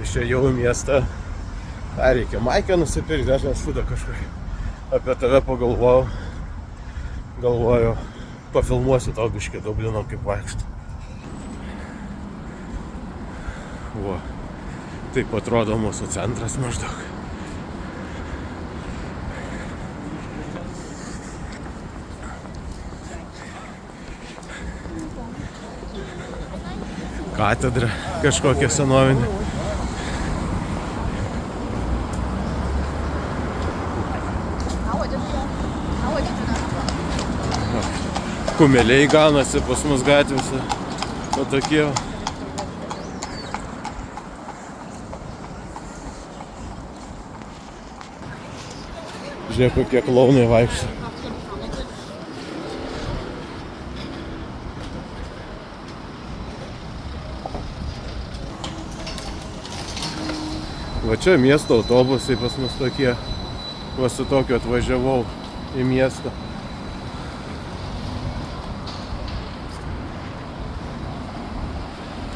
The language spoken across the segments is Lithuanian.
Išėjau į miestą. Reikia maikę nusipirkti, aš nesfudą kažkokį. Apie tave pagalvojau. Galvoju, pafilmuosiu tau biškį Dublino, kaip vaikšto. Va, taip atrodo mūsų centras maždaug. Katedra kažkokia senovinė. Kumeliai ganasi pas mus gatvėse. O tokie. Žiūrėk, kokie klaunai vaikšto. Va čia miesto autobusai pas mus tokie. Va su tokiu atvažiavau į miestą.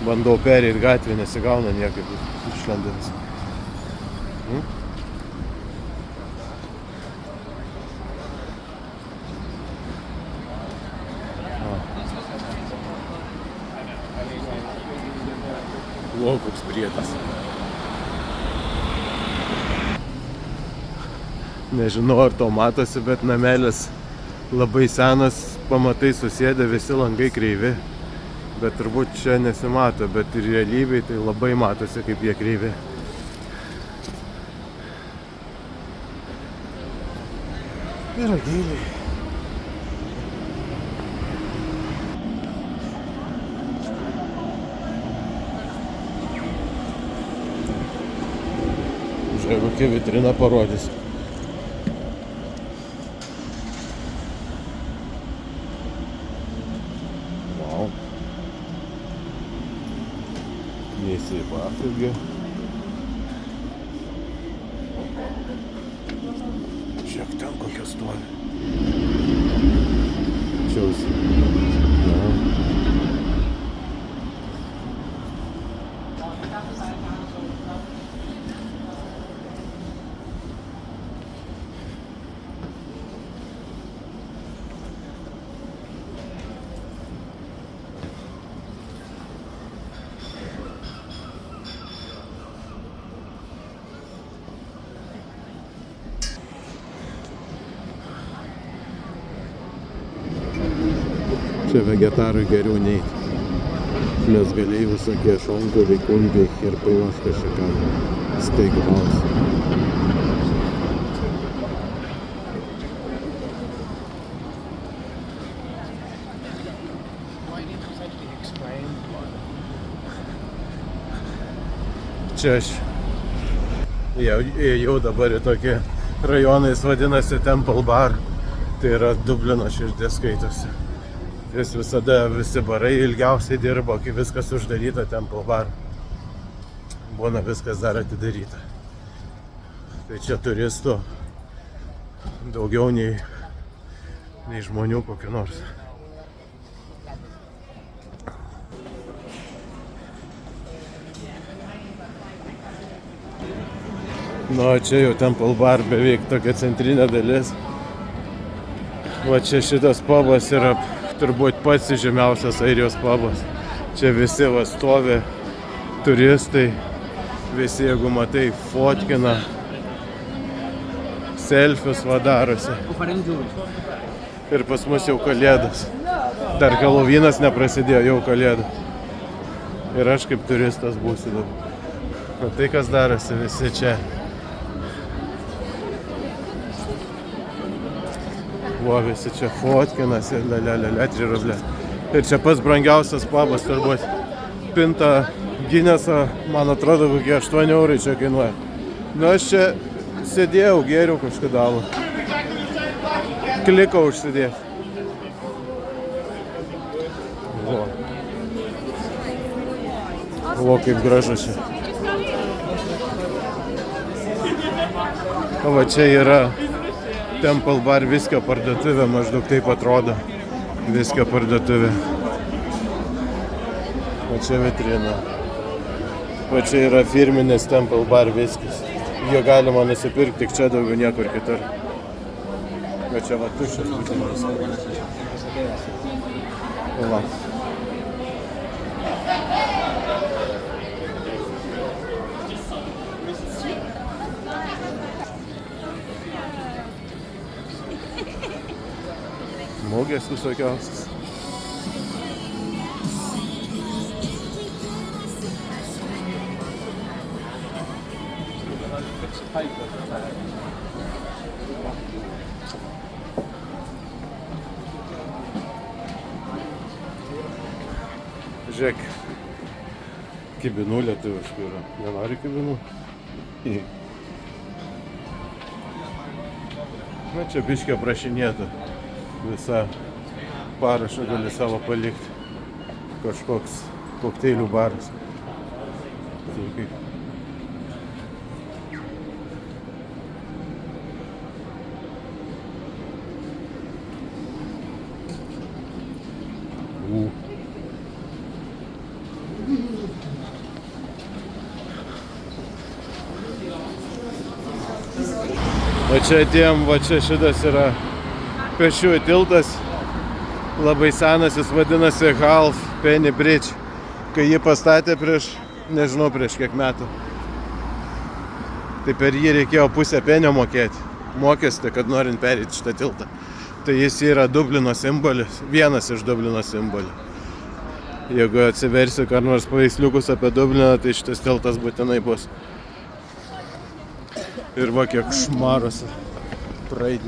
Bandau perėti gatvę, nesigauna niekaip išlendavis. O, koks priedas. Nežinau, ar to matosi, bet namelis labai senas, pamatai susėdę, visi langai kreivi. Bet turbūt čia nesimato, bet ir realybėj tai labai matosi, kaip jie kreivi. Pyragėliai. Žiūrėk, kokia vitrina parodys. Neįsipafilgi. Žiūrėk, ten kokia stovi. Čiausi. Čia vegetarui geriau neiti, nes galiai visokie šonkauliai, kumpiai ir pilnas kažką staigmenos. Čia aš jau dabar į tokį rajoną, jis vadinasi Temple Bar, tai yra Dublino širdis skaitosi. Jis visada visi barai ilgiausiai dirbo, kai viskas uždaryta Temple Bar. Būna viskas dar atidaryta. Tai čia turistų daugiau nei žmonių kokių nors. Nu, čia jau Temple Bar beveik tokia centrinė dalis. Va čia šitas pubas yra turbūt pats žymiausias Airijos pubas. Čia visi va stovi turistai, visi, jeigu matai, fotkina, selfius va darosi. Ir pas mus jau kalėdas. Dar Helovynas neprasidėjo, jau kalėda. Ir aš kaip turistas būsiu dabar. O tai kas darosi, visi čia. Va, visi čia fotkinasi, 3 rublė. Ir čia pats brangiausias pubas turbūt. Pinta Guinness'o, man atrodo, kokie 8 eurai čia kainuoja. Nu, aš čia sėdėjau, gėriau kažkada alų. Kliko užsidėti. O, kaip gražu čia. O va čia yra Temple Bar viskio parduotuvė, maždaug taip atrodo. Viskio parduotuvė. O čia vitrina. Va čia yra firminis Temple Bar viskis. Jo galima nusipirkti tik čia, daugiau niekur kitur. Va čia va tuščias būtinas. Va. Mugės visokiausias. Žiūrėk, kibinų lietuviškų yra. Nenori kibinų? Na čia biškė prašinėtų. Visą parašą gali savo palikti. Kažkoks kokteilių baras. Tai Va čia atėjom, va čia šitas yra pėsčiųjų tiltas, labai senas, jis vadinasi Half Penny Bridge, kai jį pastatė prieš, nežinau prieš kiek metų. Tai per jį reikėjo pusę penio mokėti, mokestį, kad norint perėti šitą tiltą. Tai jis yra Dublino simbolis, vienas iš Dublino simbolių. Jeigu atsiversi kar nors paveiksliukus apie Dubliną, tai šitas tiltas būtinai bus. Ir va kiek šmaros praeidiniai.